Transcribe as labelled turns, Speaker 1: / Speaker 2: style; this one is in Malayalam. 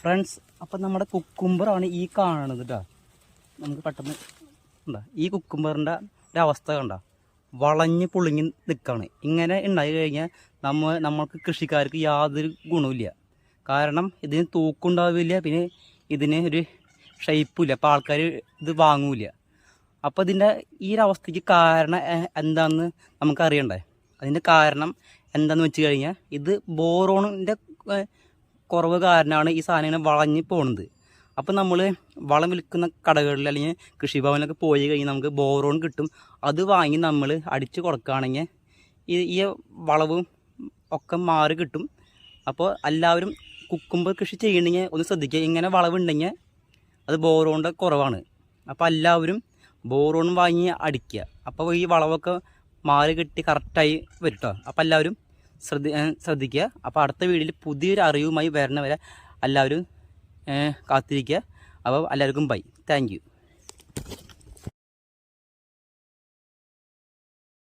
Speaker 1: ഫ്രണ്ട്സ്, അപ്പം നമ്മുടെ കുക്കുംബറാണ് ഈ കാണുന്നത് കേട്ടോ. നമുക്ക് പെട്ടെന്ന് എന്താ ഈ കുക്കുംബറിൻ്റെ ഒരവസ്ഥ കണ്ട വളഞ്ഞ് പൊളിഞ്ഞ് നിൽക്കുകയാണ്. ഇങ്ങനെ ഉണ്ടായി കഴിഞ്ഞാൽ നമ്മൾക്ക് കൃഷിക്കാർക്ക് യാതൊരു ഗുണവുമില്ല. കാരണം ഇതിന് തൂക്കുണ്ടാവില്ല, പിന്നെ ഇതിന് ഒരു ഷേപ്പുമില്ല. അപ്പോൾ ആൾക്കാർ ഇത് വാങ്ങൂല. അപ്പോൾ ഇതിൻ്റെ ഈ ഒരവസ്ഥയ്ക്ക് കാരണം എന്താണെന്ന് നമുക്കറിയണ്ടേ. അതിൻ്റെ കാരണം എന്താണെന്ന് വെച്ച് കഴിഞ്ഞാൽ ഇത് ബോറോണിൻ്റെ കുറവ് കാരണമാണ് ഈ സാധനം ഇങ്ങനെ വളഞ്ഞ് പോകുന്നത്. അപ്പം നമ്മൾ വളം വിൽക്കുന്ന കടകളിൽ അല്ലെങ്കിൽ കൃഷിഭവനിലൊക്കെ പോയി കഴിഞ്ഞാൽ നമുക്ക് ബോറോൺ കിട്ടും. അത് വാങ്ങി നമ്മൾ അടിച്ച് കൊടുക്കുകയാണെങ്കിൽ ഈ വളവും ഒക്കെ മാറി കിട്ടും. അപ്പോൾ എല്ലാവരും കുക്കുംബർ കൃഷി ചെയ്യണമെങ്കിൽ ഒന്ന് ശ്രദ്ധിക്കുക. ഇങ്ങനെ വളവുണ്ടെങ്കിൽ അത് ബോറോണിൻ്റെ കുറവാണ്. അപ്പോൾ എല്ലാവരും ബോറോൺ വാങ്ങി അടിക്കുക. അപ്പോൾ ഈ വളവൊക്കെ മാറി കിട്ടി കറക്റ്റായി വരും കേട്ടോ. അപ്പോൾ എല്ലാവരും ശ്രദ്ധിക്കുക. അപ്പോൾ അടുത്ത വീഡിയോയിൽ പുതിയൊരു അറിവുമായി വരുന്നവരെ എല്ലാവരും കാത്തിരിക്കുക. അപ്പോൾ എല്ലാവർക്കും ബൈ. Thank you.